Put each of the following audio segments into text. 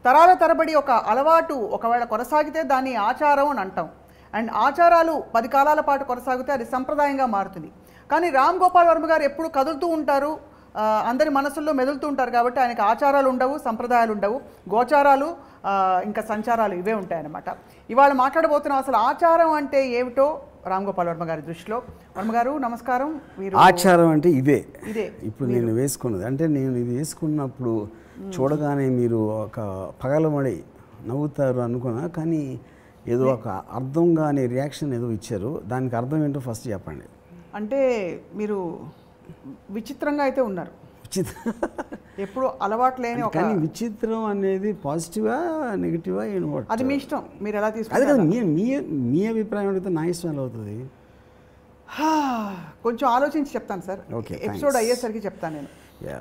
తరాల తరబడి ఒక అలవాటు ఒకవేళ కొనసాగితే దాన్ని ఆచారం అని అంటాం. అండ్ ఆచారాలు 10 కాలాల పాటు కొనసాగితే అది సంప్రదాయంగా మారుతుంది. కానీ రామ్ గోపాల్ వర్మ గారు ఎప్పుడు కదులుతూ ఉంటారు, అందరి మనసుల్లో మెదులుతూ ఉంటారు కాబట్టి ఆయనకి ఆచారాలు ఉండవు, సంప్రదాయాలు ఉండవు, గోచారాలు ఇంకా సంచారాలు ఇవే ఉంటాయన్నమాట. ఇవాళ మాట్లాడబోతున్నాం అసలు ఆచారం అంటే ఏమిటో రామ్ గోపాల్ వర్మ గారి దృష్టిలో. వర్మ గారు నమస్కారం. మీరు ఆచారం అంటే ఇదే ఇప్పుడు నేను వేసుకున్నది అంటే నేను ఇది వేసుకున్నప్పుడు చూడగానే మీరు ఒక పగలమడి నవ్వుతారు అనుకున్నా, కానీ ఏదో ఒక అర్థం కాని రియాక్షన్ ఏదో ఇచ్చారు. దానికి అర్థం ఏంటో ఫస్ట్ చెప్పండి. అంటే మీరు విచిత్రంగా అయితే ఉన్నారు. ఎప్పుడు అలవాటు లేని ఒక కానీ విచిత్రం అనేది పాజిటివా నెగిటివా ఏంటి అది మీ ఇష్టం, మీరు ఎలా తీసుకుంటారు. అది కదా మీ అభిప్రాయం అడిగితే నా ఇష్టం ఎలా అవుతుంది? కొంచెం ఆలోచించి చెప్తాను సార్, ఎపిసోడ్ అయ్యేసరికి చెప్తాను నేను.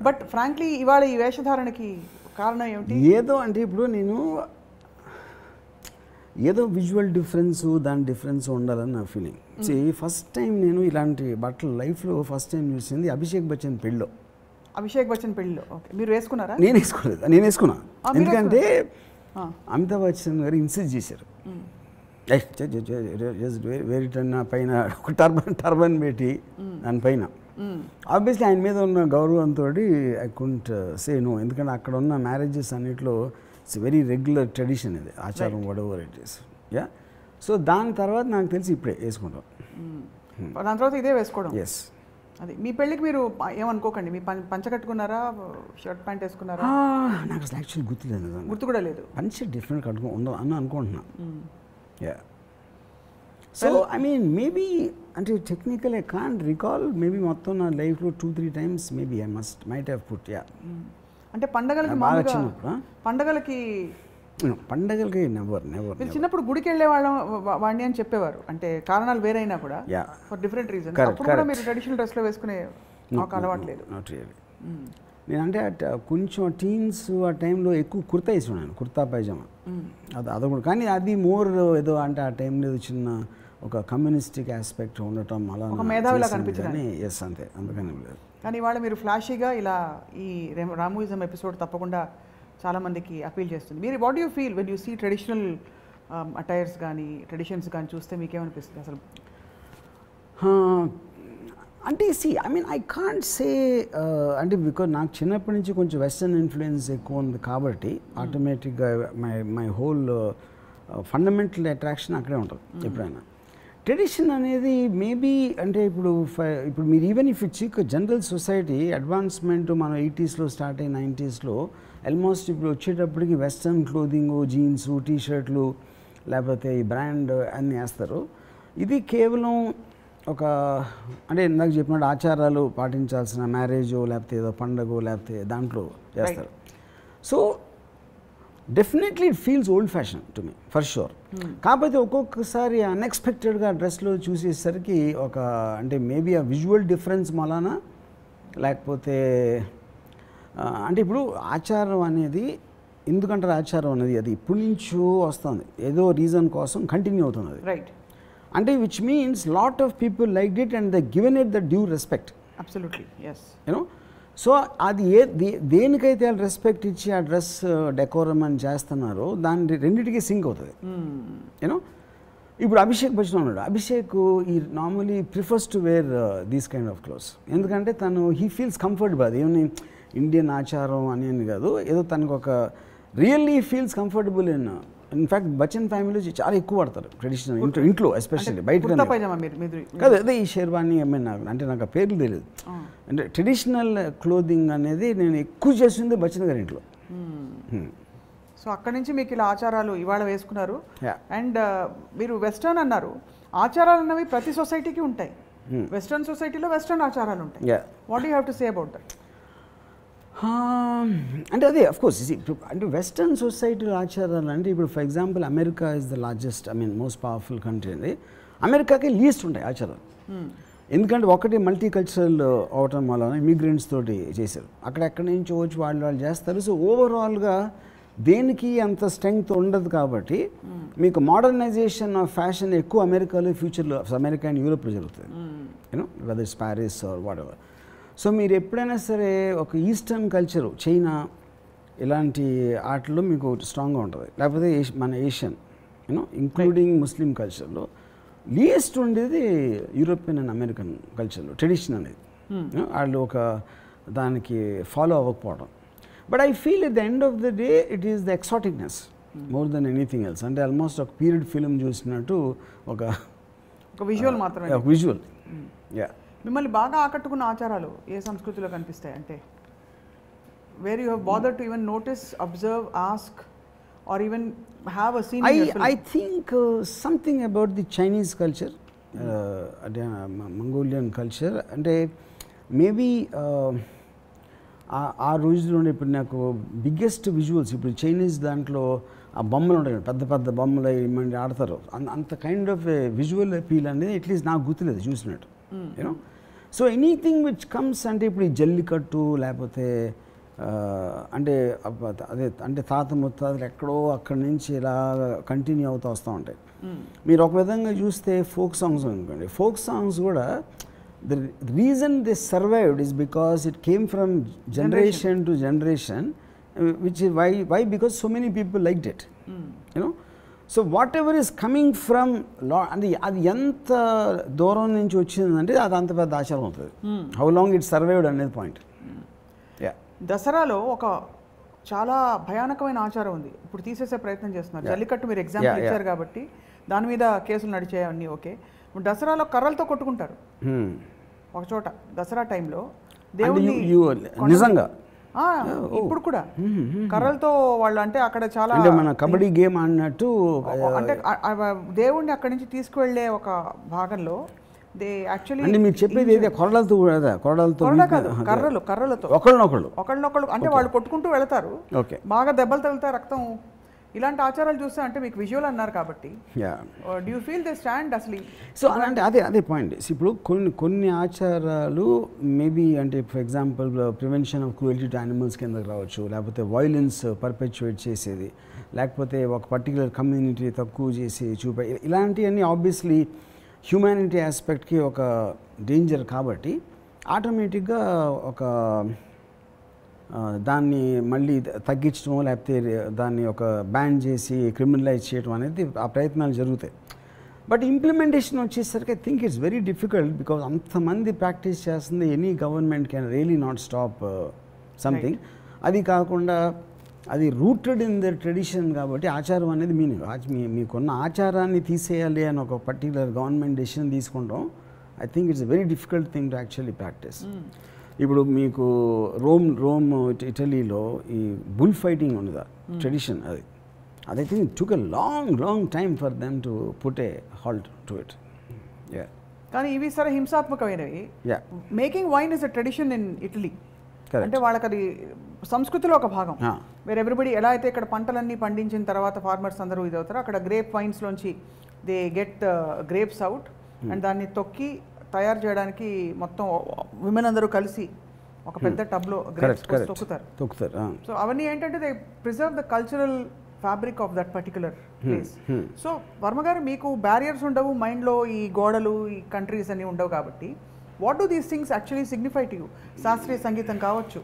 బట్ ఫ్రాంక్లీ ఇవాళ ఈ వేషధారణకి కారణం ఏమిటి? ఏదో అంటే ఇప్పుడు నేను ఏదో విజువల్ దాని డిఫరెన్స్ ఉండాలని నా ఫీలింగ్. ఫస్ట్ టైం నేను ఇలాంటి బట్టలు లైఫ్లో ఫస్ట్ టైం చూసింది అభిషేక్ బచ్చన్ పెళ్ళిలో. అభిషేక్ బచ్చన్ పెళ్ళిలో మీరు వేసుకున్నారా? నేను వేసుకోలేదు, నేను వేసుకున్నా. ఎందుకంటే అమితాబ్ బచ్చన్ గారు ఇన్సిస్ట్ చేశారు, వేరిటన్న పైన ఒక టర్బన్ పెట్టి దానిపైన. ఆబ్వియస్లీ ఆయన మీద ఉన్న గౌరవంతో ఐ కుడెంట్ సే నో. ఎందుకంటే అక్కడ ఉన్న మ్యారేజెస్ అన్నిట్లో ఇట్స్ వెరీ రెగ్యులర్ ట్రెడిషన్, ఇది ఆచారం whatever it is. Yeah, so దాని తర్వాత నాకు తెలిసి ఇప్పుడే వేసుకుంటాం. దాని తర్వాత ఇదే వేసుకోవడం. ఎస్. అది మీ పెళ్ళికి మీరు ఏమనుకోకండి, మీ పంచ కట్టుకున్నారా, షర్ట్ ప్యాంట్ వేసుకున్నారా? నాకు అసలు యాక్చువల్లీ గుర్తులేదు, గుర్తు కూడా లేదు. పంచ డిఫరెంట్ అనుకుంటున్నా. Yeah, so I mean maybe అంటే technical I can't recall, maybe మొత్తం నా లైఫ్లో 2-3 times maybe I might have put. Yeah, అంటే పండగలకి నెవర్ మీరు చిన్నప్పుడు గుడికి వెళ్ళే వాడిని అని చెప్పేవారు, అంటే కారణాలు వేరైనా కూడా ఫర్ డిఫరెంట్ రీజన్. అప్పుడు కూడా మీరు ట్రెడిషనల్ డ్రెస్లో వేసుకునే నాకు అలవాటు లేదు. Not really. నేనంటే కొంచెం టీన్స్ ఆ టైంలో ఎక్కువ కుర్తా వేసుకున్నాను, కుర్తా పైజామా. అది కూడా, కానీ అది మోర్ ఏదో అంటే ఆ టైంలో చిన్న ఒక కమ్యూనిస్టిక్ ఆస్పెక్ట్ ఉండటం అలా మేధావిలా కనిపించింది. ఎస్, అంతే, అందుకని లేదు. కానీ ఇవాళ మీరు ఫ్లాషీగా ఇలా ఈ రామోయిజం ఎపిసోడ్ తప్పకుండా చాలామందికి అపీల్ చేస్తుంది. మీరు what you feel when you see traditional attires కానీ ట్రెడిషన్స్ కానీ చూస్తే మీకేమనిపిస్తుంది అసలు? అంటే I mean I can't say, అంటే బికాజ్ నాకు చిన్నప్పటి నుంచి కొంచెం వెస్టర్న్ ఇన్ఫ్లుయెన్స్ ఎక్కువ ఉంది కాబట్టి ఆటోమేటిక్గా మై హోల్ ఫండమెంటల్ అట్రాక్షన్ అక్కడే ఉంటుంది ఎప్పుడైనా. ట్రెడిషన్ అనేది మేబీ అంటే ఇప్పుడు మీరు even if it seek general society advancement మనం 80sలో స్టార్ట్ అయ్యి 90sలో ఆల్మోస్ట్ ఇప్పుడు వచ్చేటప్పటికి వెస్ట్రన్ క్లోదింగ్, జీన్స్, టీషర్ట్లు, లేకపోతే ఈ బ్రాండ్ అన్నీ వేస్తారు. ఇది కేవలం ఒక అంటే నాకు చెప్పినట్టు ఆచారాలు పాటించాల్సిన మ్యారేజో లేకపోతే ఏదో పండగో లేకపోతే దాంట్లో చేస్తారు. So definitely it feels old fashion to me for sure. కాకపోతే ఒక్కొక్కసారి అన్ఎక్స్పెక్టెడ్గా డ్రెస్లో చూసేసరికి ఒక అంటే మేబీ ఆ విజువల్ డిఫరెన్స్ మలానా, లేకపోతే అంటే ఇప్పుడు ఆచారం అనేది ఎందుకంటారు, ఆచారం అనేది అది ఇప్పటి నుంచో వస్తుంది, ఏదో రీజన్ కోసం కంటిన్యూ అవుతుంది అది. రైట్. అంటే which means lot of people like it and they given it the due respect. Absolutely, yes. You know, so అది దేనికైతే వాళ్ళు రెస్పెక్ట్ ఇచ్చి ఆ డ్రెస్ డెకోరం అని చేస్తున్నారో దాని రెండింటికి సింక్ అవుతుంది. యూనో, ఇప్పుడు అభిషేక్ బచ్చన్ ఉన్నాడు, అభిషేక్ ఈ normally prefers to wear these kind of clothes. ఎందుకంటే తను హీ ఫీల్స్ కంఫర్టబుల్. అది ఏమని ఇండియన్ ఆచారం అని కాదు, ఏదో తనకు ఒక really feels comfortable. In fact Bachchan family చాలా ఎక్కువ పడతారు ట్రెడిషనల్ ఇంట్లో, ఎస్పెషల్లీ బయట కాదు. అదే ఈ షేర్వాణి అంటే నాకు ఆ పేర్లు తెలియదు. అంటే ట్రెడిషనల్ క్లోదింగ్ అనేది నేను ఎక్కువ చేస్తుంది బచ్చన్ గారి ఇంట్లో. సో అక్కడి నుంచి మీకు ఇలా ఆచారాలు ఇవాళ వేసుకున్నారు. అండ్ మీరు వెస్టర్న్ అన్నారు, ఆచారాలు అన్నవి ప్రతి సొసైటీకి ఉంటాయి. వెస్టర్న్ సొసైటీలో వెస్టర్న్ ఆచారాలు ఉంటాయి. What you have to say about that? అంటే అదే అఫ్కోర్స్ అంటే వెస్టర్న్ సొసైటీ ఆచారాలు అంటే ఇప్పుడు for example America is the largest most powerful country అండి. అమెరికాకి లీస్ట్ ఉంటాయి ఆచారాలు. ఎందుకంటే ఒకటి మల్టీ కల్చరల్ అవటం వల్ల ఇమిగ్రెంట్స్ తోటి చేశారు, అక్కడెక్కడి నుంచి వచ్చి వాళ్ళు చేస్తారు. సో ఓవరాల్గా దేనికి అంత స్ట్రెంగ్త్ ఉండదు కాబట్టి మీకు మోడర్నైజేషన్ ఆఫ్ ఫ్యాషన్ ఎక్కువ అమెరికాలో ఫ్యూచర్లో అమెరికా అండ్ యూరోప్లో జరుగుతుంది. You know whether it's Paris or whatever. So మీరు ఎప్పుడైనా సరే ఒక ఈస్టర్న్ కల్చరు చైనా ఇలాంటి ఆటల్లో మీకు స్ట్రాంగ్గా ఉంటుంది. లేకపోతే మన ఏషియన్ ఇంక్లూడింగ్ ముస్లిం కల్చర్లో లీయెస్ట్ ఉండేది యూరోపియన్ అండ్ అమెరికన్ కల్చర్లో ట్రెడిషన్ అనేది. వాళ్ళు ఒక దానికి ఫాలో అవ్వకపోవడం. But I feel at the end of the day it is the exoticness more than anything else. అంటే ఆల్మోస్ట్ ఒక పీరియడ్ ఫిల్మ్ చూసినట్టు ఒక విజువల్ మాత్రమే. విజువల్. యా. మిమ్మల్ని బాగా ఆకట్టుకున్న ఆచారాలు ఏ సంస్కృతిలో కనిపిస్తాయి అంటే where you have bothered to even notice, observe, ask or even have a scene in your film? I think something about the Chinese culture, Mongolian culture, అంటే మేబీ ఆ రోజుల్లో ఇప్పుడు నాకు బిగ్గెస్ట్ విజువల్స్ ఇప్పుడు చైనీస్ దాంట్లో ఆ బొమ్మలు ఉంటాయి, పెద్ద పెద్ద బొమ్మలు ఏమంటే ఆడతారు, అంత కైండ్ ఆఫ్ విజువల్ అపీల్ అనేది అట్లీస్ట్ నాకు గుర్తులేదు చూసినట్టు. You know so anything which comes అంటే ఇప్పుడు ఈ జల్లికట్టు లేకపోతే అంటే అదే అంటే తాత ముత్తాతలు ఎక్కడో అక్కడి నుంచి ఇలా కంటిన్యూ అవుతూ వస్తూ ఉంటాయి. మీరు ఒక విధంగా చూస్తే ఫోక్ సాంగ్స్ అనుకోండి, ఫోక్ సాంగ్స్ కూడా the reason they survived is because it came from generation to generation, which why because so many people liked it. You know so whatever is coming from అంటే అది ఎంత దూరం నుంచి వచ్చిందంటే అది అంత పెద్ద ఆచారం అవుతుంది. హౌ లాంగ్ ఇట్ సర్వైవ్డ్ అనేది పాయింట్. దసరాలో ఒక చాలా భయానకమైన ఆచారం ఉంది, ఇప్పుడు తీసేసే ప్రయత్నం చేస్తున్నారు. జల్లికట్టు మీరు ఎగ్జాంపుల్ ఇచ్చారు కాబట్టి దాని మీద కేసులు నడిచేవన్నీ ఓకే. దసరాలో కర్రలతో కొట్టుకుంటారు ఒక చోట దసరా టైంలో దేవుని నిజంగా ఇప్పుడు కూడా కర్రలతో వాళ్ళు అంటే అక్కడ చాలా మన కబడ్డీ గేమ్ అన్నట్టు అంటే దేవుణ్ణి అక్కడి నుంచి తీసుకువెళ్ళే ఒక భాగంలో అంటే మీరు చెప్పేది ఏదో కొరలతో కర్రలతో ఒకళ్ళనొకళ్ళు అంటే వాళ్ళు కొట్టుకుంటూ వెళతారు, బాగా దెబ్బలు తగులుతాయి, రక్తం, ఇలాంటి ఆచారాలు చూస్తే అంటే మీకు విజువల్ అన్నారు కాబట్టి do you feel they stand అసలు? సో అంటే అదే పాయింట్. ఇప్పుడు కొన్ని ఆచారాలు మేబీ అంటే for example prevention of cruelty to animals కిందకి రావచ్చు, లేకపోతే వైలెన్స్ పర్పెచువేట్ చేసేది, లేకపోతే ఒక పర్టికులర్ కమ్యూనిటీ తక్కువ చేసి చూపే, ఇలాంటివన్నీ ఆబ్వియస్లీ హ్యూమానిటీ ఆస్పెక్ట్కి ఒక డేంజర్ కాబట్టి ఆటోమేటిక్గా ఒక దాన్ని మళ్ళీ తగ్గించడం లేకపోతే దాన్ని ఒక బ్యాన్ చేసి క్రిమినలైజ్ చేయడం అనేది ఆ ప్రయత్నాలు జరుగుతాయి. బట్ ఇంప్లిమెంటేషన్ వచ్చేసరికి I think it's very difficult because అంతమంది ప్రాక్టీస్ చేస్తుంది. Any government can really not stop something. అది కాకుండా అది రూటెడ్ ఇన్ ద ట్రెడిషన్ కాబట్టి ఆచారం అనేది మీకున్న ఆచారాన్ని తీసేయాలి అని ఒక పర్టికులర్ గవర్నమెంట్ డెసిషన్ తీసుకుంటాం. I think it's very difficult thing to actually practice. ఇప్పుడు మీకు రోమ్ ఇటలీలో ఈ బుల్ ఫైటింగ్ ఉన్నదా ట్రెడిషన్, అది I think took a long time for them to put a halt to it. కానీ ఇవి సరే హింసాత్మకమైనవి. Making wine is a tradition in Italy, అంటే వాళ్ళకి అది సంస్కృతిలో ఒక భాగం. వేర్ ఎవ్రీబడి ఎలా అయితే ఇక్కడ పంటలన్నీ పండించిన తర్వాత ఫార్మర్స్ అందరూ ఇది అవుతారు, అక్కడ గ్రేప్ వైన్స్లోంచి they get grapes out and దాన్ని తొక్కి తయారు చేయడానికి మొత్తం విమెన్ అందరూ కలిసి ఒక పెద్ద టబ్లో గ్రేప్స్ తొక్కుతారు. సో అవన్నీ ఏంటంటే they preserve the cultural fabric of that particular place. So Varma గారు మీకు బ్యారియర్స్ ఉండవు, మైండ్లో ఈ గోడలు ఈ కంట్రీస్ అన్నీ ఉండవు కాబట్టి what do these things actually signify to you? శాస్త్రీయ సంగీతం కావచ్చు,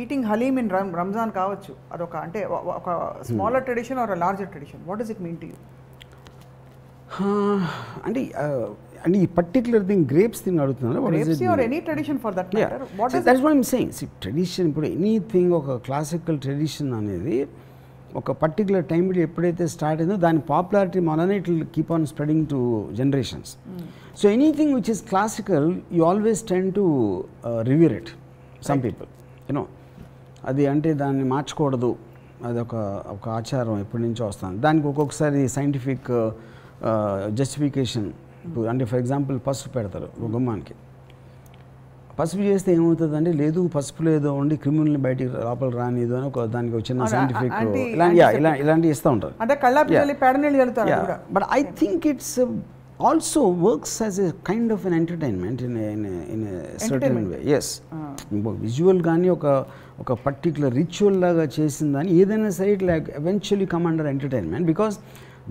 ఈటింగ్ హలీమ్ ఇన్ రంజాన్ కావచ్చు, అదొక అంటే ఒక smaller tradition or larger tradition, what does it mean to you? అంటే ఈ పర్టికులర్ థింగ్ గ్రేప్స్ థింగ్ అడుగుతున్నారు. Any tradition for that matter, that's what I am saying. Tradition ఇప్పుడు ఎనీథింగ్ ఒక క్లాసికల్ ట్రెడిషన్ అనేది ఒక పర్టికులర్ టైంలో ఎప్పుడైతే స్టార్ట్ అయిందో దాని పాపులారిటీ వలన it will keep on spreading to generations. So anything which is classical you always tend to reviewer it. Some people you know అది అంటే దాన్ని మార్చకూడదు, అది ఒక ఆచారం ఎప్పటి నుంచో వస్తుంది. దానికి ఒక్కొక్కసారి సైంటిఫిక్ జస్టిఫికేషన్. అంటే ఫర్ ఎగ్జాంపుల్ పసుపు పెడతారు గుమ్మానికి, పసుపు చేస్తే ఏమవుతుంది అంటే లేదు పసుపు లేదో ఉండి క్రిమినల్ని బయటికి లోపల రానిదు అని ఒక దానికి చిన్న సైంటిఫిక్ ఇలాంటివి ఇస్తూ ఉంటారు. But I think it's also works as a kind of an entertainment in a certain way. Yes. Visual gaani oka particular ritual laga chesindani edaina sare it like eventually come under entertainment because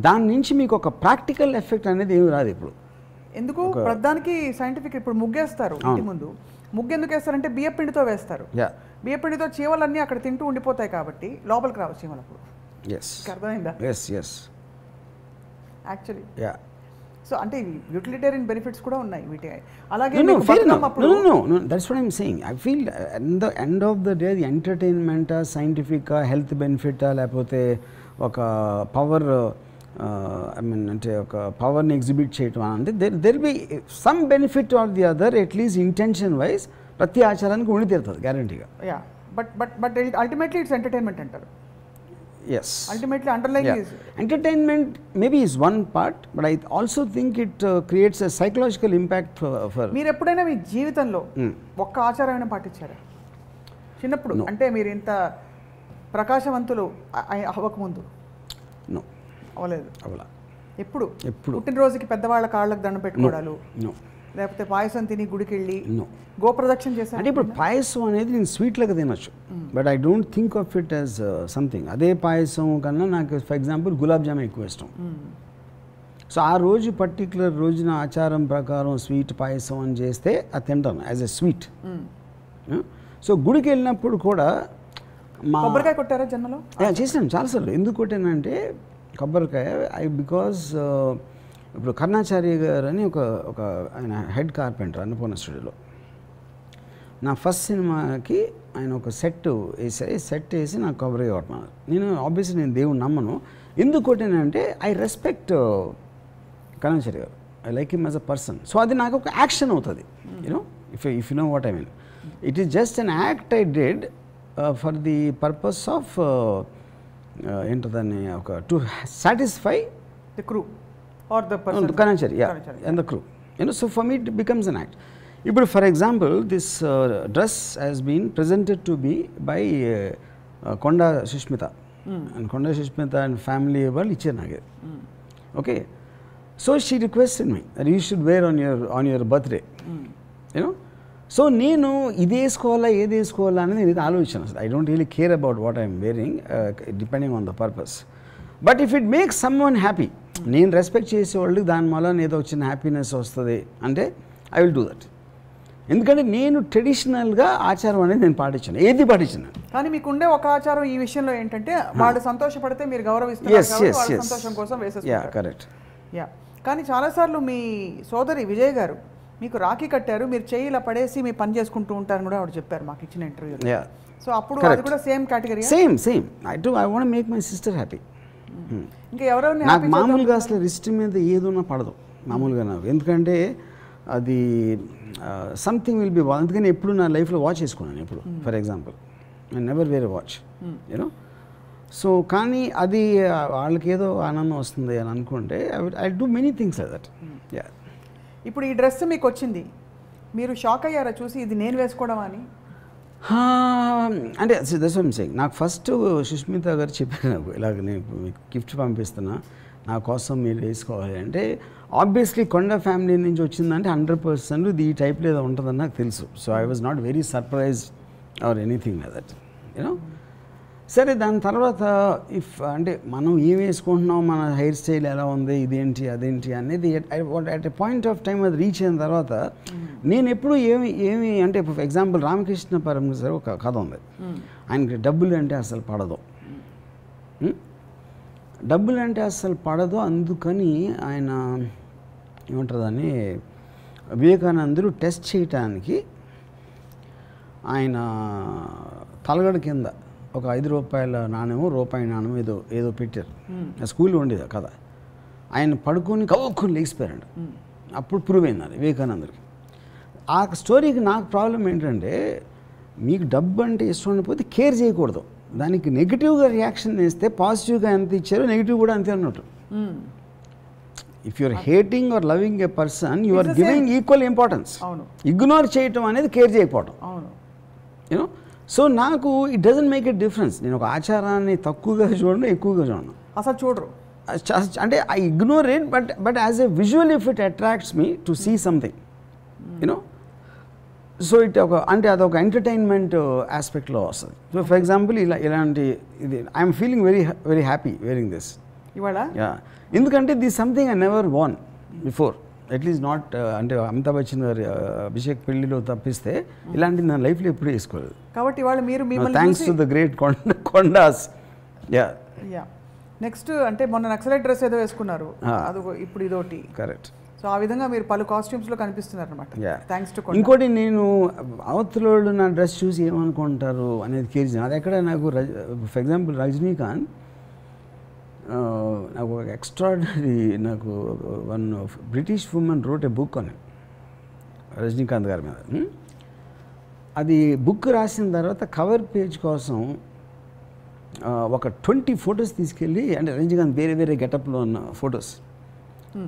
దాని నుంచి మీకు ఒక practical effect అనేది ఏమి రాదు. ఇప్పుడు ఎందుకు ప్రధానికి సైంటిఫిక్ ఇప్పుడు ముగ్గేస్తారు ఇంటి ముందు, ముగ్గు ఎందుకు వేస్తారంటే బియ్య పిండితో వేస్తారు. బియ్యపిండితో చీమలన్నీ అక్కడ తింటూ ఉండిపోతాయి కాబట్టి లోపలికి రావు చీమలు అప్పుడు. ఎస్ అర్థమైందా? Yes yes actually ya. So అంటే యూటిలిటేరియన్ బెనిఫిట్స్ కూడా ఉన్నాయి వీటి. అలాగే No, మీకు fair బతుకమ్మ enough. అప్పుడు No, that's what I'm saying. I feel at the end of the day, the entertainment, scientific, health benefit, లేకపోతే ఒక పవర్ ఐ మీన్ అంటే ఒక పవర్ని ఎగ్జిబిట్ చేయటం అంటే there be some benefit are the other at least intention wise ప్రతి ఆచారానికి ఉండి తీరుతుంది గ్యారంటీగా. Yeah but ultimately it's entertainment అంటారు. Yes. Ultimately, underlying is Entertainment maybe is one part, but I also think it creates a psychological impact for. మీరు ఎప్పుడైనా మీ జీవితంలో ఒక్క ఆచారమైనా పాటించారా చిన్నప్పుడు? అంటే మీరు ఇంత ప్రకాశవంతులు అవ్వకముందు? No. అవ్వలేదు. అవలా. ఎప్పుడు? ఎప్పుడు? పుట్టినరోజుకి పెద్దవాళ్ళ కాళ్ళకు దండం పెట్టుకోవడాలు, No. లేకపోతే పాయసం తిని గుడికి వెళ్ళి No. గోప్రదక్షిణ చేశారు? అంటే ఇప్పుడు పాయసం అనేది నేను స్వీట్లాగా తినొచ్చు, but I don't think of it as something. అదే పాయసం కన్నా నాకు ఫర్ ఎగ్జాంపుల్ గులాబ్ జామ్ ఎక్కువ ఇష్టం. సో ఆ రోజు పర్టికులర్ రోజున ఆచారం ప్రకారం స్వీట్ పాయసం అని చేస్తే అది తింటాను యాజ్ ఎ స్వీట్. సో గుడికి వెళ్ళినప్పుడు కూడా కొబ్బరికాయ కొట్టారా జన్మలో? చేశాను చాలాసార్లు. ఎందుకు కొట్టానంటే కొబ్బరికాయ బికాజ్ ఇప్పుడు కర్ణాచార్య గారు అని ఒక ఆయన హెడ్ కార్పెంటర్ అన్నపూర్ణ స్టూడియోలో. నా ఫస్ట్ సినిమాకి ఆయన ఒక సెట్ వేసి నాకు కొబ్బరి కొట్టమన్నారు. నేను ఆబ్వియస్లీ నేను దేవుని నమ్మను. ఎందుకు కొట్టానంటే I respect Karnacharya garu, I like him as a person. So అది నాకు ఒక యాక్షన్ అవుతుంది, you know, if you know what I mean. It is just an act I did for the purpose of ఏంటదాన్ని ఒక to satisfy the crew or the person, Kanachari, and the crew. So for me it becomes an act. But for example, this dress has been presented to me by Konda Sushmita. And Konda Sushmita and family వాళ్ళు ఇచ్చారు నాకు. Okay. So she requested me that you should wear on your birthday. So నేను ఇది వేసుకోవాలా ఏది వేసుకోవాలా అనేది నేను ఆలోచించాను. I don't really care about what I'm wearing depending on the purpose. But if it makes some one happy, నేను respect చేసేవాళ్ళకి దాని వల్ల ఏదో చిన్న హ్యాపీనెస్ వస్తుంది అంటే ఐ విల్ డూ దట్. ఎందుకంటే నేను ట్రెడిషనల్గా ఆచారం అనేది నేను పాటించాను, ఏది పాటించాను. కానీ మీకుండే ఒక ఆచారం ఈ విషయంలో ఏంటంటే వాళ్ళు సంతోషపడితే మీరు గౌరవిస్తారు, సంతోషం కోసం వేసేస్తారు. కరెక్ట్. యా. కానీ చాలాసార్లు మీ సోదరి విజయ్ గారు మీకు రాఖీ కట్టారు, మీరు చేయి ఇలా పడేసి మీ పని చేసుకుంటూ ఉంటారని కూడా ఆవిడ చెప్పారు మాకు ఇచ్చిన ఇంటర్వ్యూలో. సో అప్పుడు అది కూడా same category? Same. I want make my sister happy. ఇంకా ఎవరైనా నాకు మామూలుగా అసలు రిస్ట్ మీద ఏదున్నా పడదు మామూలుగా నాకు. ఎందుకంటే అది సంథింగ్ విల్ బి వాచ్. అందుకని ఎప్పుడు నా లైఫ్లో వాచ్ వేసుకున్నాను ఎప్పుడు. For example I never wear watch, you know. So కానీ అది వాళ్ళకి ఏదో ఆనందం వస్తుంది అని అనుకుంటే I do many things like that. Ya. ఇప్పుడు ఈ డ్రెస్ మీకు వచ్చింది, మీరు షాక్ అయ్యారా చూసి ఇది నేను వేసుకోవడం అని? అంటే దట్స్ వాట్ ఐమ్ సేయింగ్. నాకు ఫస్ట్ సుష్మిత గారు చెప్పారు నాకు, ఇలాగ నేను మీకు గిఫ్ట్ పంపిస్తున్నా, నా కోసం మీరు వేసుకోవాలి అంటే. ఆబ్వియస్లీ కొండ ఫ్యామిలీ నుంచి వచ్చిందంటే 100% ఈ టైప్లో ఏదో ఉంటుందని నాకు తెలుసు. So I was not very surprised or anything like that, you know. సరే దాని తర్వాత అంటే మనం ఏం వేసుకుంటున్నాం, మన హెయిర్ స్టైల్ ఎలా ఉంది, ఇదేంటి అదేంటి అనేది at a point of time అది రీచ్ అయిన తర్వాత నేను ఎప్పుడు ఏమి అంటే ఫర్ ఎగ్జాంపుల్ రామకృష్ణ పరమహంస ఒక కథ ఉంది. ఆయనకి డబ్బులు అంటే అసలు పడదు, డబ్బులు అంటే అసలు పడదు. అందుకని ఆయన ఏమంటారు దాన్ని, వివేకానందుడు టెస్ట్ చేయటానికి ఆయన తలగడ కింద ఒక 5 రూపాయల నాణ్యమో రూపాయి నాణ్యమో ఏదో పెట్టారు. స్కూల్లో ఉండేది కదా. ఆయన పడుకొని కవ్వుకొని లేచిపోయారండి. అప్పుడు ప్రూవ్ అయింది అది వివేకానందుడికి. ఆ స్టోరీకి నాకు ప్రాబ్లం ఏంటంటే, మీకు డబ్బు అంటే ఇష్టం ఉండకపోతే కేర్ చేయకూడదు. దానికి నెగిటివ్గా రియాక్షన్ ఇస్తే పాజిటివ్గా ఎంత ఇచ్చారో నెగిటివ్ కూడా అంతే అన్నట్టు. If you're hating or loving a person you are giving equal importance. Ignore చేయటం అనేది కేర్ చేయకపోవటం, యూనో. సో నాకు it doesn't make a difference. నేను ఒక ఆచారాన్ని తక్కువగా చూడను, ఎక్కువగా చూడను, అసలు చూడరు. అంటే I ignore it, but as a visual if it attracts me to see something, you know. So it అంటే అదొక ఎంటర్టైన్మెంట్ ఆస్పెక్ట్లో వస్తుంది. సో ఫర్ ఎగ్జాంపుల్ ఇలాంటి ఇది I'm feeling very happy wearing this ఇవాళ. యా. ఎందుకంటే this something I never won before. At least not అంటే అమితాబ్ బచ్చన్ గారి అభిషేక్ పెళ్లిలో తప్పిస్తే ఇలాంటిది నా లైఫ్లో ఎప్పుడూ వేసుకోలేదు. కాబట్టి వాళ్ళు మీరు మిమ్మల్ని thanks to the great Kondas. Yeah yeah next అంటే మొన్న నక్సలైట్ డ్రెస్ ఏదో వేసుకున్నారు, అది ఇప్పుడు ఇదోటి. కరెక్ట్. సో ఆ విధంగా మీరు పలు కాస్ట్యూమ్స్లో కనిపిస్తున్నారు అనమాట. థ్యాంక్స్ టు ఇంకోటి నేను అవతలోళ్ళు నా డ్రెస్ చూసి ఏమనుకుంటారు అనేది కేర్ చేయను. అది ఎక్కడ నాకు ఫర్ ఎగ్జాంపుల్ రజనీకాంత్ నాకు ఒక ఎక్స్ట్రాడినరీ నాకు one British women wrote a book అని రజనీకాంత్ గారి మీద. అది బుక్ రాసిన తర్వాత కవర్ పేజ్ కోసం ఒక 20 ఫొటోస్ తీసుకెళ్ళి, అంటే రజనీకాంత్ వేరే వేరే గెటప్లో ఉన్న ఫొటోస్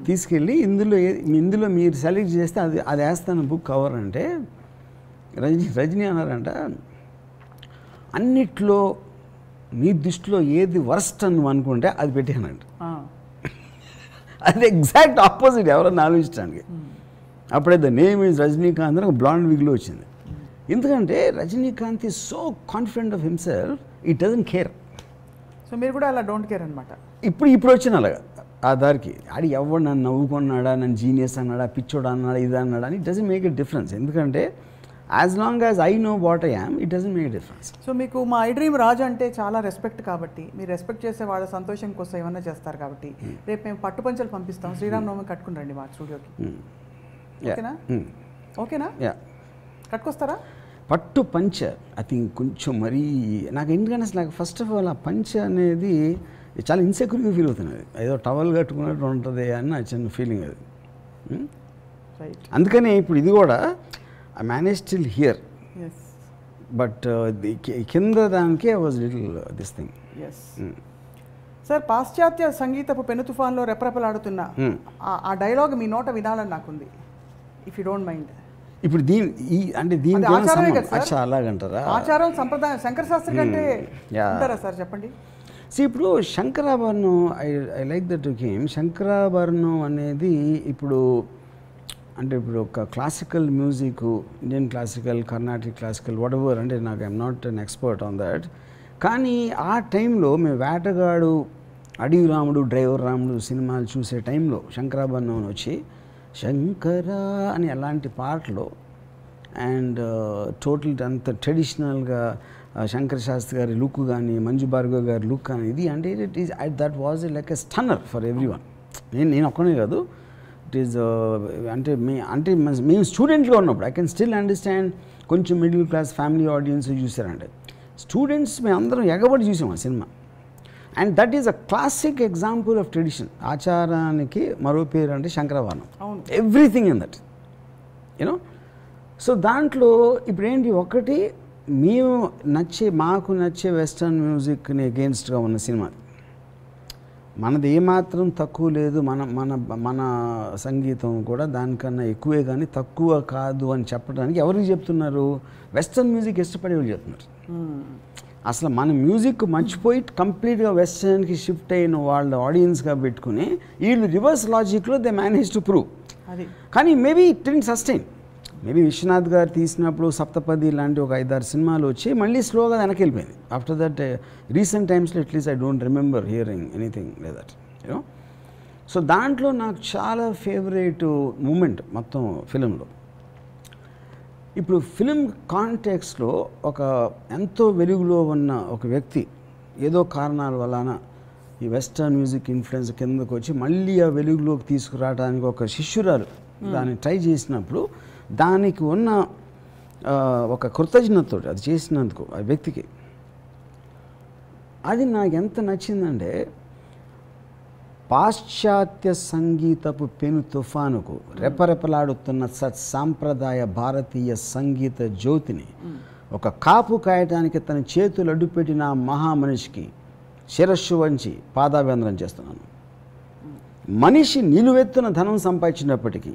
తీసుకెళ్ళి ఇందులో మీరు సెలెక్ట్ చేస్తే అది వేస్తాను బుక్ కవర్ అంటే రజనీ అన్నారంట, అన్నిట్లో నీ దృష్టిలో ఏది వర్స్ట్ అని అనుకుంటే అది పెట్టానంట. అది ఎగ్జాక్ట్ ఆపోజిట్ ఎవరన్నా ఆలోచించడానికి. అప్పుడే ద నేమ్ ఈజ్ రజనీకాంత్ అని ఒక బ్లాండ్ విగ్లో వచ్చింది. ఎందుకంటే Rajinikanth is so confident of himself, it doesn't care. So మీరు కూడా అలా డోంట్ కేర్ అనమాట. ఇప్పుడు వచ్చిన అలాగా ఆ దారికి ఆడి ఎవడు నన్ను నవ్వుకున్నాడా, నన్ను జీనియస్ అన్నాడా, పిచ్చోడా అన్నాడా, ఇది అన్నాడా అని it doesn't make a difference. ఎందుకంటే as long as I know what I am, it doesn't make a difference. So మీకు మా ఐ డ్రీమ్ రాజు అంటే చాలా రెస్పెక్ట్ కాబట్టి, మీరు రెస్పెక్ట్ చేసే వాళ్ళ సంతోషం కోసం ఏమన్నా చేస్తారు కాబట్టి, రేపు మేము పట్టు పంచలు పంపిస్తాం, శ్రీరామనవమి కట్టుకుని రండి మా స్టూడియోకి. ఓకేనా? ఓకేనా? కట్టుకొస్తారా? పట్టు పంచ ఐ థింక్ కొంచెం మరీ నాకు ఎందుకంటే అసలు నాకు ఫస్ట్ ఆఫ్ ఆల్ ఆ పంచ అనేది చాలా ఇన్సెక్యూర్గా ఫీల్ అవుతున్నది. ఏదో టవల్ కట్టుకున్నట్టు ఉంటుంది అని నా చిన్న ఫీలింగ్ అది. అందుకనే ఇప్పుడు ఇది కూడా I manage still here, but కింద దానికే was little this thing. Sir, పాశ్చాత్య సంగీతపు పెను తుఫాన్లో రెపరెపలాడుతున్న ఆ డైలాగ్ మీ నోట వినాలని నాకుంది, ఇఫ్ యూ డోంట్ మైండ్. ఇప్పుడు దీని అలాగంటారా? ఆచారం సంప్రదాయం శంకర శాస్త్రి కంటే అంటారా సార్? చెప్పండి. ఇప్పుడు Shankarabharanam I like that game. Shankarabharanam అనేది ఇప్పుడు ఒక classical music, Indian classical, Carnatic classical, whatever, అంటే నాకు I'm not an expert on that. కానీ ఆ టైంలో మేము వేటగాడు, అడవి రాముడు, డ్రైవర్ రాముడు సినిమాలు చూసే టైంలో శంకరాభరణం వచ్చి శంకర అని అలాంటి పాటలు అండ్ టోటల్ అంత ట్రెడిషనల్గా శంకర శాస్త్రి గారి లుక్ కానీ, మంజు భార్గవ్ గారి లుక్ కానీ, ఇది అంటే it is that was like a stunner for everyone. నేను ఒక్కనే కాదు, ఇట్ ఈస్ అంటే మేము స్టూడెంట్గా ఉన్నప్పుడు ఐ కెన్ స్టిల్ అండర్స్టాండ్. కొంచెం మిడిల్ క్లాస్ ఫ్యామిలీ ఆడియన్స్ చూసారంటే, స్టూడెంట్స్ మేము అందరం ఎగబడి చూసాం ఆ సినిమా. And that is a classic example of tradition. ఆచారానికి మరో పేరు అంటే Shankarabharanam. Everything in that you know. So దాంట్లో ఇప్పుడు ఏంటి, ఒకటి మాకు నచ్చే వెస్టర్న్ మ్యూజిక్ని అగేన్స్ట్గా ఉన్న సినిమా. మనది ఏమాత్రం తక్కువ లేదు, మన సంగీతం కూడా దానికన్నా ఎక్కువే కానీ తక్కువ కాదు అని చెప్పడానికి ఎవరికి చెప్తున్నారు? వెస్టర్న్ మ్యూజిక్ ఇష్టపడే వాళ్ళు చెప్తున్నారు. అసలు మన మ్యూజిక్ మర్చిపోయి కంప్లీట్గా వెస్టర్న్కి షిఫ్ట్ అయిన వాళ్ళ ఆడియన్స్గా పెట్టుకుని వీళ్ళు రివర్స్ లాజిక్లో దే మేనేజ్ టు ప్రూవ్. కానీ maybe it didn't sustain. Maybe Vishwanath garu తీసినప్పుడు సప్తపది లాంటి ఒక 5-6 సినిమాలు వచ్చి మళ్ళీ స్లోగా వెనక్కి వెళ్ళిపోయింది. ఆఫ్టర్ దట్ రీసెంట్ టైమ్స్లో at least I don't remember hearing anything like that you know. So దాంట్లో నాకు చాలా ఫేవరెట్ మూమెంట్ మొత్తం ఫిలింలో. ఇప్పుడు ఫిలిం కాంటెక్స్లో ఒక ఎంతో వెలుగులో ఉన్న ఒక వ్యక్తి ఏదో కారణాల వలన ఈ వెస్టర్న్ మ్యూజిక్ ఇన్ఫ్లుయెన్స్ కిందకు వచ్చి మళ్ళీ ఆ వెలుగులోకి తీసుకురావడానికి ఒక శిష్యురాలు దాన్ని ట్రై చేసినప్పుడు దానికి ఉన్న ఒక కృతజ్ఞతతో అది చేసినందుకు ఆ వ్యక్తికి అది నాకు ఎంత నచ్చిందంటే, పాశ్చాత్య సంగీతపు పెను తుఫానుకు రెపరెపలాడుతున్న సాంప్రదాయ భారతీయ సంగీత జ్యోతిని ఒక కాపు కాయటానికి తన చేతులు అడ్డుపెట్టిన మహామనిషికి శిరస్సు వంచి పాదాభివందనం చేస్తున్నాను. మనిషి నిలువెత్తున ధనం సంపాదించినప్పటికీ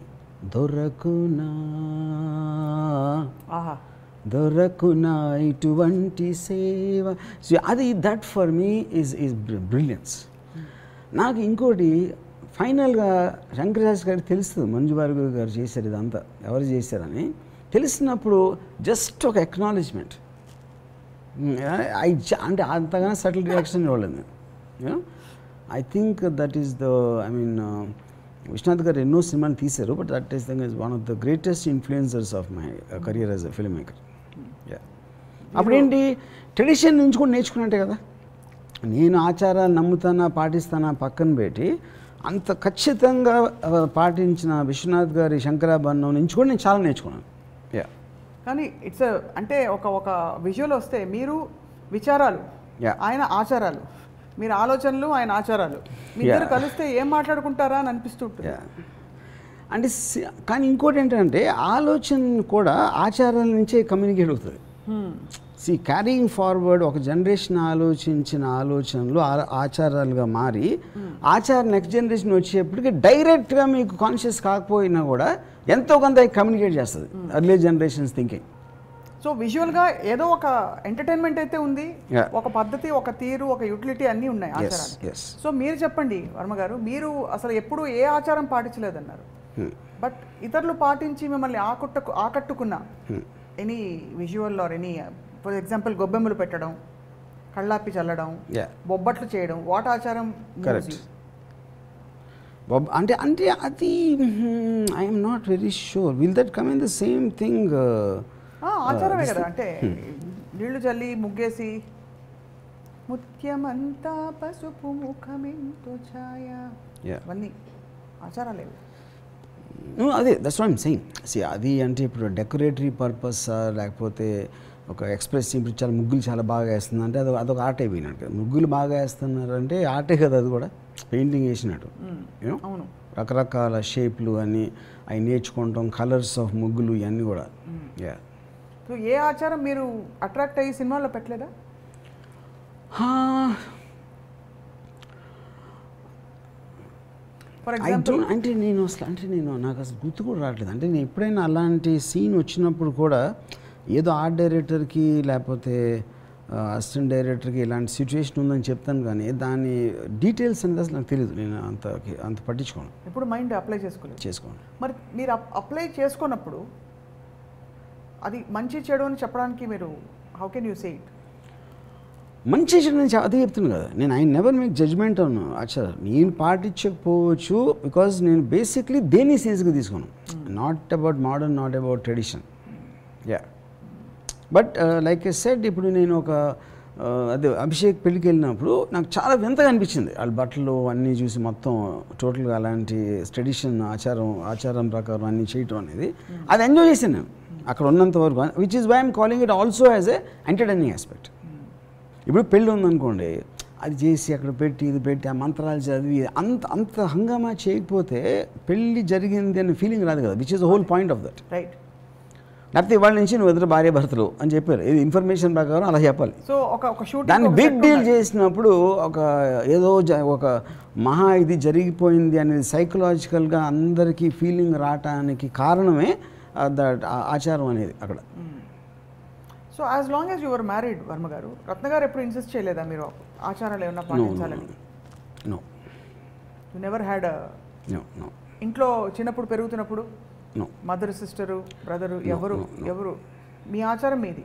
దొరకునా ఇటువంటి సేవ. అది that for me is brilliance. నాకు ఇంకోటి ఫైనల్గా శంకర శాస్త్రి గారికి తెలుస్తుంది మంజు భార్గవ్ గారు చేశారు ఇదంతా, ఎవరు చేశారని తెలిసినప్పుడు జస్ట్ ఒక ఎక్నాలెడ్జ్మెంట్. అంటే అంతగానో సటిల్ రియాక్షన్ ఇవ్వలేదు. I think that is the Vishwanath garu ఎన్నో సినిమాలు తీశారు, but that is thing is one of the greatest influencers of my career as a film maker. అప్పుడేంటి ట్రెడిషన్ నుంచి కూడా నేర్చుకున్నట్టే కదా. నేను ఆచారాలు నమ్ముతానా పాటిస్తానా పక్కన పెట్టి అంత ఖచ్చితంగా పాటించిన విశ్వనాథ్ గారి శంకరాభరణం నుంచి కూడా నేను చాలా నేర్చుకున్నాను. కానీ ఇట్స్ అంటే ఒక విజువల్ వస్తే మీరు విచారాలు, ఆయన ఆచారాలు, మీరు ఆలోచనలు, ఆయన ఆచారాలు, మీ ఇద్దరు కలిస్తే ఏం మాట్లాడుకుంటారా అని అనిపిస్తుంటుంది. అంటే కానీ ఇంకోటి ఏంటంటే ఆలోచన కూడా ఆచారాల నుంచే కమ్యూనికేట్ అవుతుంది. క్యారీయింగ్ ఫార్వర్డ్ ఒక జనరేషన్ ఆలోచించిన ఆలోచనలు ఆచారాలుగా మారి ఆచారం నెక్స్ట్ జనరేషన్ వచ్చేప్పటికి డైరెక్ట్గా మీకు కాన్షియస్ కాకపోయినా కూడా ఎంతో కొంత కమ్యూనికేట్ చేస్తుంది ఎర్లీ జనరేషన్స్ థింకింగ్. సో విజువల్గా ఏదో ఒక ఎంటర్టైన్మెంట్ అయితే ఉంది, ఒక పద్ధతి, ఒక తీరు, ఒక యూటిలిటీ అన్నీ ఉన్నాయి ఆచారాలు. సో మీరు చెప్పండి వర్మ గారు, మీరు అసలు ఎప్పుడు ఏ ఆచారం పాటించలేదన్నారు, బట్ ఇతరులు పాటించి మిమ్మల్ని ఆకట్టుకున్న any visual or any, for example గొబ్బెమ్మలు పెట్టడం, కళ్ళాపి చల్లడం, బొబ్బట్లు చేయడం, వాట్ ఆచారం? కరెక్ట్. అంటే అంటే అది I'm not very sure will that come in the same thing. ఆచారమే కదా, అంటే నీళ్లు చల్లి ముగ్గేసి ముత్యమంతా పసుపు ముఖమెంతో ఛాయ, అవన్నీ ఆచారాలేవి. అదే దట్స్ వాట్ ఐమ్ సెయింగ్. అది అంటే ఇప్పుడు డెకరేటరీ పర్పస్ లేకపోతే ఒక ఎక్స్ప్రెస్ ఇప్పుడు చాలా ముగ్గులు చాలా బాగా వేస్తుంది అంటే అదొక ఆర్ట్ అయిపోయినట్టు కదా. ముగ్గులు బాగా వేస్తున్నారు అంటే ఆర్టే కదా, అది కూడా పెయింటింగ్ వేసినట్టు. అవును, రకరకాల షేప్లు అన్నీ అవి నేర్చుకుంటాం, కలర్స్ ఆఫ్ ముగ్గులు ఇవన్నీ కూడా. సో ఏ ఆచారం మీరు అట్రాక్ట్ అయ్యి సినిమాలో పెట్టలేదా? ఫర్ ఎగ్జాంపుల్ అంటే నేను నాకు అసలు గుర్తు కూడా రావట్లేదు. అంటే నేను ఎప్పుడైనా అలాంటి సీన్ వచ్చినప్పుడు కూడా ఏదో ఆర్ట్ డైరెక్టర్కి లేకపోతే అసిస్టెంట్ డైరెక్టర్కి ఇలాంటి సిచ్యువేషన్ ఉందని చెప్తాను, కానీ దాని డీటెయిల్స్ అనేది అసలు నాకు తెలియదు. నేను అంత పట్టించుకోను. ఇప్పుడు మైండ్ అప్లై చేసుకోను. మరి మీరు అప్లై చేసుకున్నప్పుడు అది మంచి చెడు అని చెప్పడానికి మీరు how can you say it? మంచి చెడు నేను అదే చెప్తున్నాను కదా. నేను ఐ నెవర్ మేక్ జడ్జ్మెంట్ అవును ఆచారం. నేను పాటించకపోవచ్చు బికాజ్ నేను బేసిక్లీ దేన్ని సీరియస్గా తీసుకున్నాను. Not about modern, not about tradition. But like I said, ఇప్పుడు నేను ఒక అదే అభిషేక్ పెళ్ళికి వెళ్ళినప్పుడు నాకు చాలా వింతగా అనిపించింది. వాళ్ళ బట్టలు అన్నీ చూసి మొత్తం టోటల్గా అలాంటి ట్రెడిషన్ ఆచారం ప్రకారం అన్నీ చేయటం అనేది అది ఎంజాయ్ చేశాను నేను అక్కడ ఉన్నంత వరకు, which is why I'm calling it also as a entertaining aspect. ఇప్పుడు పెళ్ళి ఉందనుకోండి, అది చేసి అక్కడ పెట్టి ఇది పెట్టి ఆ మంత్రాలు చదివి అంత హంగామా చేయకపోతే పెళ్ళి జరిగింది అనే ఫీలింగ్ రాదు కదా, which is the whole point of that. Right. లేకపోతే ఇవాళ నుంచి నువ్వు ఎదురు భార్య భర్తలు అని చెప్పారు, ఇది ఇన్ఫర్మేషన్ ప్రకారం అలా చెప్పాలి. సో ఒక షూట్ దాన్ని బిగ్ డీల్ చేసినప్పుడు ఒక మహా ఇది జరిగిపోయింది అనేది సైకలాజికల్గా అందరికీ ఫీలింగ్ రావటానికి కారణమే ఆచారం అనేది అక్కడ. So as long as your married Varma గారు, రత్న గారు ఎప్పుడు ఇన్సిస్ట్ చేయలేదా మీరు ఆచారాలు ఏమన్నా పాటించాలని? నో, యు నెవర్ హ్యాడ్ ఇంట్లో చిన్నప్పుడు పెరుగుతున్నప్పుడు మదర్, సిస్టరు, బ్రదరు ఎవరు మీ ఆచారం మీది,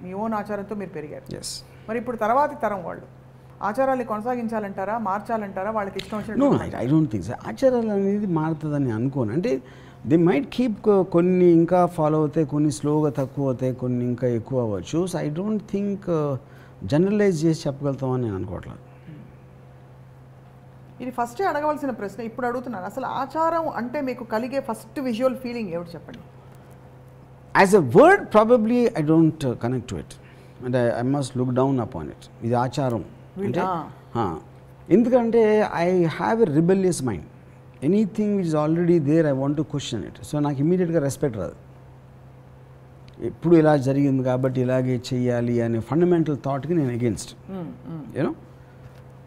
మీ ఓన్ ఆచారంతో మీరు పెరిగారు. మరి ఇప్పుడు తర్వాతి తరం వాళ్ళు ఆచారాలు కొనసాగించాలంటారా, మార్చాలంటారా, వాళ్ళకి ఇష్టం వచ్చినట్టు? ఐ డోంట్ థింక్ ఆచారాలు అనేది మారుతుందని అనుకోను. అంటే దే మైట్ కీప్, కొన్ని ఇంకా ఫాలో అవుతాయి, కొన్ని స్లోగా తక్కువ అవుతాయి, కొన్ని ఇంకా ఎక్కువ అవ్వచ్చు. So I don't think generalise చేసి చెప్పగలుగుతామని నేను అనుకోవట్లేదు. ఇది ఫస్టే అడగవలసిన ప్రశ్న, ఇప్పుడు అడుగుతున్నాను. అసలు ఆచారం అంటే మీకు కలిగే ఫస్ట్ విజువల్ ఫీలింగ్ ఏమిటి చెప్పండి? As a word probably I don't connect to it and I must look down upon it. ఇది ఆచారం అంటే ఎందుకంటే I have a rebellious mind. Anything which is already there I want to question it. So నాకు ఇమీడియట్గా respect రాదు. ఎప్పుడు ఇలా జరిగింది కాబట్టి ఇలాగే చెయ్యాలి అనే ఫండమెంటల్ థాట్కి నేను against, you know.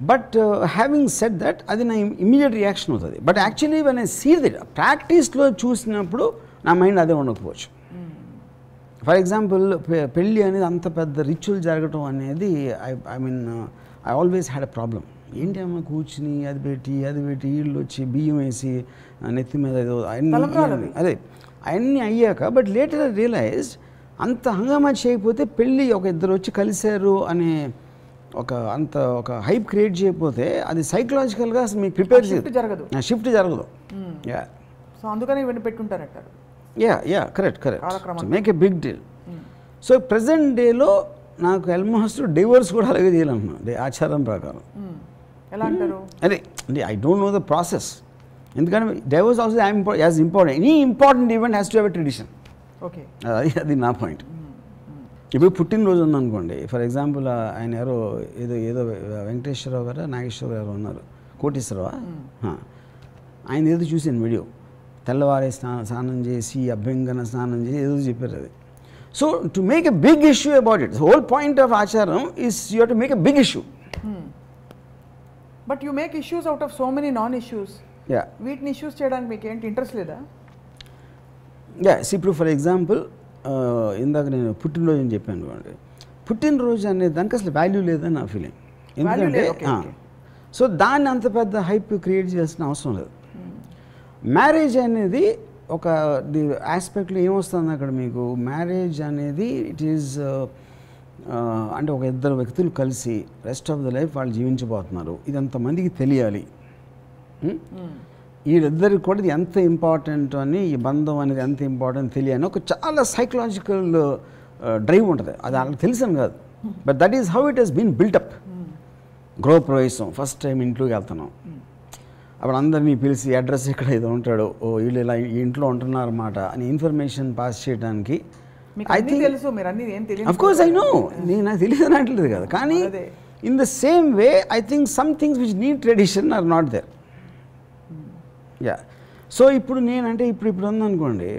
But having said that, అది నా ఇమీడియట్ రియాక్షన్ అవుతుంది. But actually when I see that ప్రాక్టీస్లో చూసినప్పుడు నా మైండ్ అదే ఉండకపోవచ్చు. ఫర్ ఎగ్జాంపుల్ పెళ్ళి అనేది అంత పెద్ద రిచువల్ జరగటం అనేది I mean I always had a problem. ఏంటి అమ్మ కూర్చుని అది పెట్టి వీళ్ళు వచ్చి బియ్యం వేసి నెత్తి మీద ఏదో అదే అవన్నీ అయ్యాక, బట్ లేటర్ ఐ రియలైజ్డ్ అంత హంగామా చేయకపోతే పెళ్ళి ఒక ఇద్దరు వచ్చి కలిశారు అనే ఒక హైప్ క్రియేట్ చేయకపోతే అది సైకలాజికల్గా అసలు మీకు ప్రిపేర్ షిఫ్ట్ జరగదు. షిఫ్ట్ జరగదు. యా సో అందుకని ఇవన్నీ పెట్టుంటారంటారు. Yeah correct make a big deal. So present డేలో నాకు ఆల్మోస్ట్ డివోర్స్ కూడా అలాగే చేయాలన్నా ఆచారం ప్రకారం. ఎలా అంటారు? అదే అంటే I don't know the process. ఎందుకంటే divorce also as important. Any important event has to have a tradition. Okay, అది నా పాయింట్. ఇప్పుడు పుట్టినరోజు ఉందనుకోండి, ఫర్ ఎగ్జాంపుల్ ఆయన ఎవరో ఏదో వెంకటేశ్వరరావు గారు నాగేశ్వరరావు గారు ఉన్నారు, కోటేశ్వరరావు ఆయన ఏదో చూసాను వీడియో, తెల్లవారే స్నానం చేసి అభ్యంగన స్నానం చేసి ఏదో చెప్పారు అది. So to make a big issue about it, whole point of ఆచారం is you have to make a big issue. But you make issues out of so many non issues. వీటిని ఇష్యూస్ చేయడానికి మీకు ఏంటి ఇంట్రెస్ట్ లేదా? ఇప్పుడు for example ఇందాక నేను పుట్టినరోజు అని చెప్పాను అనుకోండి, పుట్టినరోజు అనే దానికి అసలు వాల్యూ లేదని నా ఫీలింగ్. ఎందుకంటే సో దాన్ని అంత పెద్ద హైప్ క్రియేట్ చేసిన అవసరం లేదు. మ్యారేజ్ అనేది ఒక ఆస్పెక్ట్లో ఏమొస్తుంది అక్కడ మీకు, మ్యారేజ్ అనేది ఇట్ ఈజ్ అంటే ఒక ఇద్దరు వ్యక్తులు కలిసి రెస్ట్ ఆఫ్ ద లైఫ్ వాళ్ళు జీవించబోతున్నారు, ఇది అంతమందికి తెలియాలి, వీళ్ళిద్దరికి కూడా ఇది ఎంత ఇంపార్టెంట్ అని, ఈ బంధం అనేది ఎంత ఇంపార్టెంట్ తెలియని ఒక చాలా సైకలాజికల్ డ్రైవ్ ఉంటుంది. అది వాళ్ళకి తెలిసాను కాదు, but that is how it has been built up. గృహప్రవేశం ఫస్ట్ టైం ఇంట్లోకి వెళ్తున్నాం, అప్పుడు అందరినీ పిలిచి అడ్రస్ ఇక్కడ ఏదో ఉంటాడు, ఓ వీళ్ళు ఇలా ఈ ఇంట్లో ఉంటున్నారన్నమాట అని ఇన్ఫర్మేషన్ పాస్ చేయడానికి. ఐ థింక్ తెలుసు, అఫ్ కోర్స్ ఐ నో, నేను నాకు తెలియదు అనట్లేదు కదా, కానీ in the same way I think some things which need tradition are not there. So ఇప్పుడు నేనంటే ఇప్పుడు ఉందనుకోండి,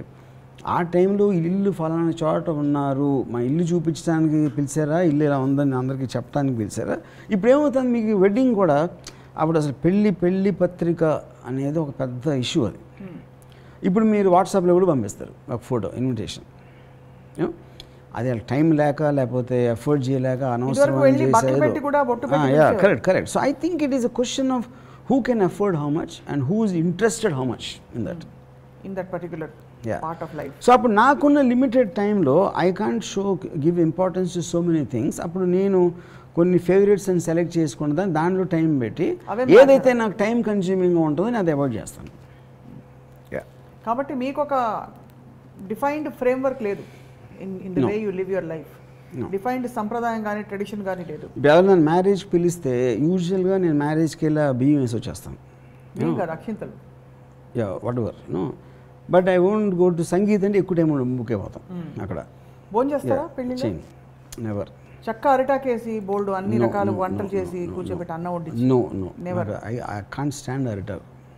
ఆ టైంలో ఇల్లు ఫలానా చోట ఉన్నారు, మా ఇల్లు చూపించడానికి పిలిచారా, ఇల్లు ఇలా ఉందని అందరికీ చెప్పడానికి పిలిచారా. ఇప్పుడు ఏమవుతుంది మీకు వెడ్డింగ్ కూడా, అప్పుడు అసలు పెళ్ళి పత్రిక అనేది ఒక పెద్ద ఇష్యూ అది. ఇప్పుడు మీరు వాట్సాప్లో కూడా పంపిస్తారు ఒక ఫోటో ఇన్విటేషన్, అది టైం లేక లేకపోతే ఎఫర్ట్ చేయలేక అనవసరం చేసేది. Correct. So I think it is a question of who can afford how much and who is interested how much in that particular part of life. So appudu naakunna limited time lo I can't give importance to so many things. Appudu nenu konni favorites and select chesukona danlo time petti edaithe naaku time consuming ga untundo nenu adi avoid chestanu. Kabatti meeku oka defined framework ledu in the way you live your life. Defined సంప్రదాయం కానీ tradition కానీ లేదు. ఎవరైనా marriage పిలిస్తే యూజువల్గా నేను మ్యారేజ్కి వెళ్ళి బియ్యం వేసి వచ్చేస్తాను, అక్షింతలు, whatever no. But I won't go to sangeet అంటే ఎక్కువ టైం బుక్ అయిపోతాం అక్కడ. భోజనం చేస్తారా పెళ్ళి? నెవర్. చక్క అరిటాకేసి బోల్డ్ అన్ని రకాల వంటలు చేసి కూర్చోబెట్టి అన్నం వడ్డించి? No never. I can't stand అరిటాక్.